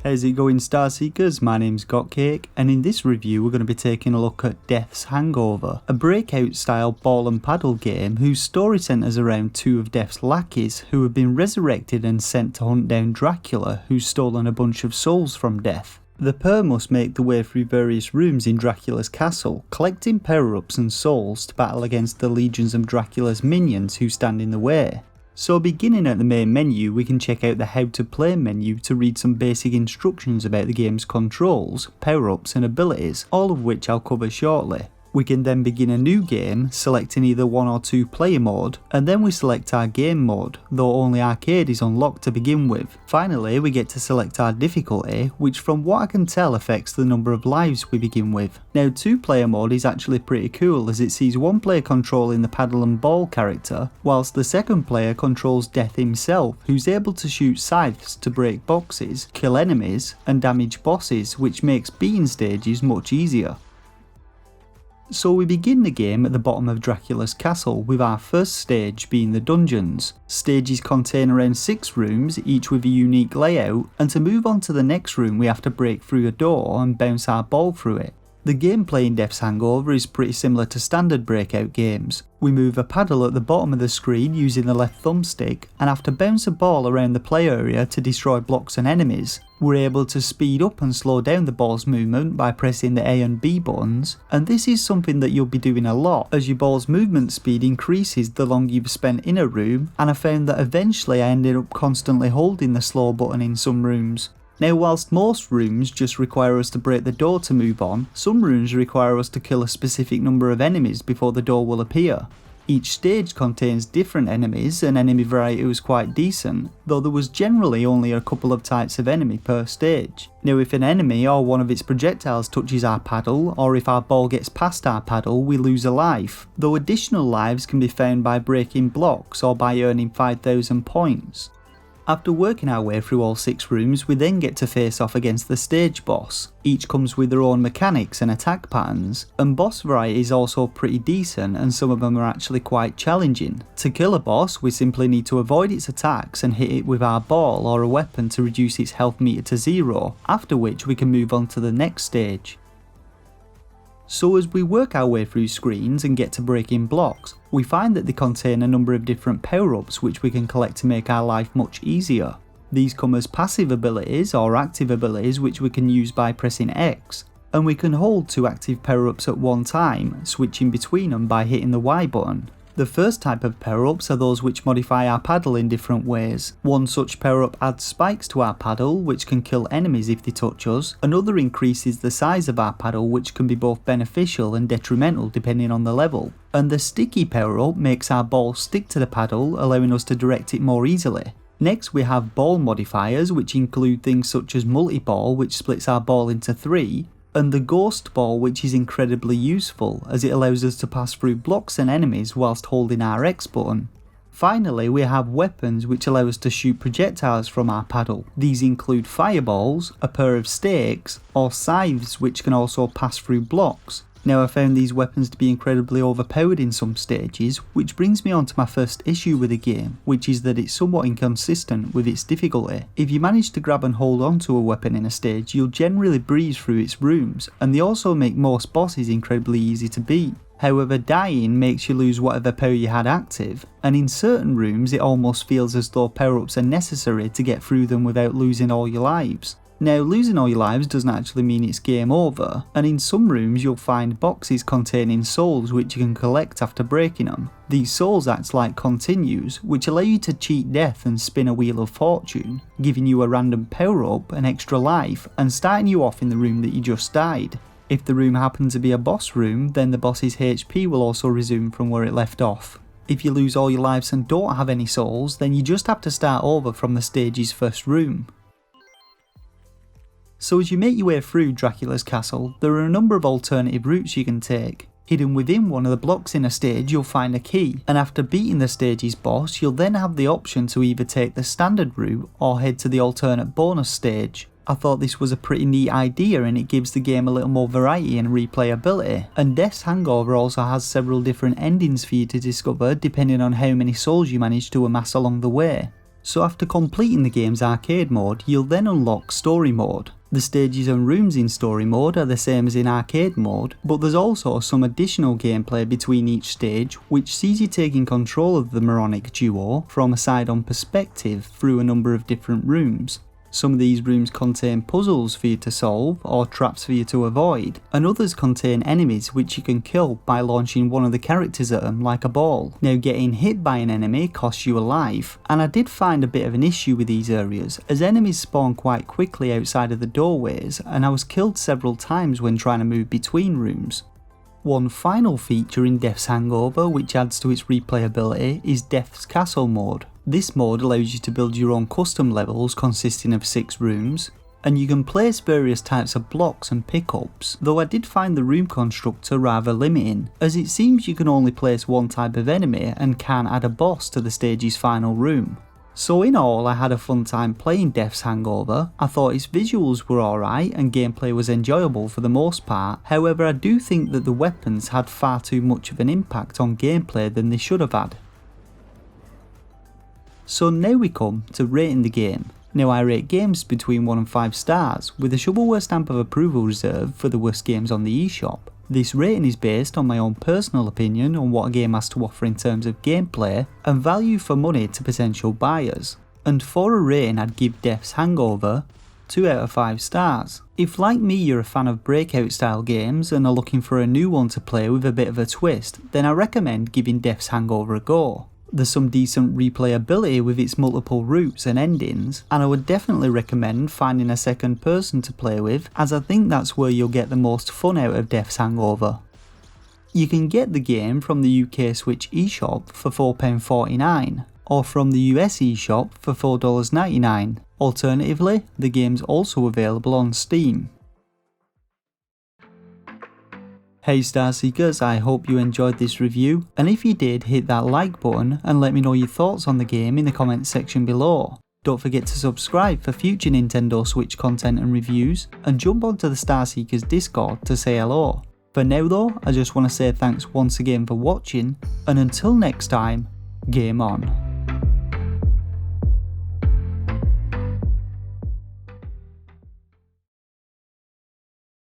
How's it going, Starseekers? My name's Gotcake, and in this review we're going to be taking a look at Deaths Hangover, a Breakout style ball and paddle game whose story centres around two of Death's lackeys who have been resurrected and sent to hunt down Dracula, who's stolen a bunch of souls from Death. The pair must make their way through various rooms in Dracula's castle, collecting power-ups and souls to battle against the legions of Dracula's minions who stand in the way. So beginning at the main menu, we can check out the how to play menu to read some basic instructions about the game's controls, power-ups and abilities, all of which I'll cover shortly. We can then begin a new game, selecting either 1 or 2 player mode, and then we select our game mode, though only arcade is unlocked to begin with. Finally, we get to select our difficulty, which from what I can tell affects the number of lives we begin with. Now 2 player mode is actually pretty cool as it sees one player controlling the paddle and ball character, whilst the second player controls Death himself, who's able to shoot scythes to break boxes, kill enemies, and damage bosses, which makes beating stages much easier. So we begin the game at the bottom of Dracula's castle, with our first stage being the dungeons. Stages contain around 6 rooms, each with a unique layout, and to move on to the next room we have to break through a door and bounce our ball through it. The gameplay in Deaths Hangover is pretty similar to standard Breakout games. We move a paddle at the bottom of the screen using the left thumbstick and have to bounce a ball around the play area to destroy blocks and enemies. We're able to speed up and slow down the ball's movement by pressing the A and B buttons, and this is something that you'll be doing a lot as your ball's movement speed increases the longer you've spent in a room, and I found that eventually I ended up constantly holding the slow button in some rooms. Now whilst most rooms just require us to break the door to move on, some rooms require us to kill a specific number of enemies before the door will appear. Each stage contains different enemies and enemy variety was quite decent, though there was generally only a couple of types of enemy per stage. Now if an enemy or one of its projectiles touches our paddle, or if our ball gets past our paddle, we lose a life, though additional lives can be found by breaking blocks or by earning 5,000 points. After working our way through all 6 rooms, we then get to face off against the stage boss. Each comes with their own mechanics and attack patterns, and boss variety is also pretty decent and some of them are actually quite challenging. To kill a boss, we simply need to avoid its attacks and hit it with our ball or a weapon to reduce its health meter to 0, after which we can move on to the next stage. So as we work our way through screens and get to breaking blocks, we find that they contain a number of different power-ups which we can collect to make our life much easier. These come as passive abilities or active abilities which we can use by pressing X, and we can hold 2 active power-ups at one time, switching between them by hitting the Y button. The first type of power-ups are those which modify our paddle in different ways. One such power-up adds spikes to our paddle which can kill enemies if they touch us, another increases the size of our paddle which can be both beneficial and detrimental depending on the level. And the sticky power-up makes our ball stick to the paddle, allowing us to direct it more easily. Next we have ball modifiers which include things such as multi-ball which splits our ball into 3, and the ghost ball which is incredibly useful as it allows us to pass through blocks and enemies whilst holding our X button. Finally we have weapons which allow us to shoot projectiles from our paddle. These include fireballs, a pair of stakes, or scythes which can also pass through blocks. Now I found these weapons to be incredibly overpowered in some stages, which brings me on to my first issue with the game, which is that it's somewhat inconsistent with its difficulty. If you manage to grab and hold onto a weapon in a stage, you'll generally breeze through its rooms, and they also make most bosses incredibly easy to beat. However, dying makes you lose whatever power you had active, and in certain rooms it almost feels as though power-ups are necessary to get through them without losing all your lives. Now losing all your lives doesn't actually mean it's game over, and in some rooms you'll find boxes containing souls which you can collect after breaking them. These souls act like continues, which allow you to cheat death and spin a wheel of fortune, giving you a random power up, an extra life, and starting you off in the room that you just died. If the room happens to be a boss room, then the boss's HP will also resume from where it left off. If you lose all your lives and don't have any souls, then you just have to start over from the stage's first room. So as you make your way through Dracula's castle, there are a number of alternative routes you can take. Hidden within one of the blocks in a stage you'll find a key, and after beating the stage's boss you'll then have the option to either take the standard route or head to the alternate bonus stage. I thought this was a pretty neat idea and it gives the game a little more variety and replayability, and Deaths Hangover also has several different endings for you to discover depending on how many souls you manage to amass along the way. So after completing the game's arcade mode, you'll then unlock story mode. The stages and rooms in story mode are the same as in arcade mode, but there's also some additional gameplay between each stage which sees you taking control of the moronic duo from a side-on perspective through a number of different rooms. Some of these rooms contain puzzles for you to solve or traps for you to avoid, and others contain enemies which you can kill by launching one of the characters at them like a ball. Now getting hit by an enemy costs you a life, and I did find a bit of an issue with these areas as enemies spawn quite quickly outside of the doorways and I was killed several times when trying to move between rooms. One final feature in Deaths Hangover which adds to its replayability is Death's Castle mode. This mode allows you to build your own custom levels consisting of 6 rooms, and you can place various types of blocks and pickups, though I did find the room constructor rather limiting, as it seems you can only place one type of enemy and can't add a boss to the stage's final room. So in all, I had a fun time playing Deaths Hangover. I thought its visuals were alright and gameplay was enjoyable for the most part, however I do think that the weapons had far too much of an impact on gameplay than they should have had. So now we come to rating the game. Now I rate games between 1 and 5 stars, with a shovelware stamp of approval reserved for the worst games on the eShop. This rating is based on my own personal opinion on what a game has to offer in terms of gameplay and value for money to potential buyers. And for a rating I'd give Deaths Hangover 2 out of 5 stars. If like me you're a fan of Breakout style games and are looking for a new one to play with a bit of a twist, then I recommend giving Deaths Hangover a go. There's some decent replayability with its multiple routes and endings, and I would definitely recommend finding a second person to play with, as I think that's where you'll get the most fun out of Deaths Hangover. You can get the game from the UK Switch eShop for £4.49, or from the US eShop for $4.99. Alternatively, the game's also available on Steam. Hey Starseekers, I hope you enjoyed this review, and if you did, hit that like button and let me know your thoughts on the game in the comments section below. Don't forget to subscribe for future Nintendo Switch content and reviews, and jump onto the Starseekers Discord to say hello. For now though, I just want to say thanks once again for watching, and until next time, game on.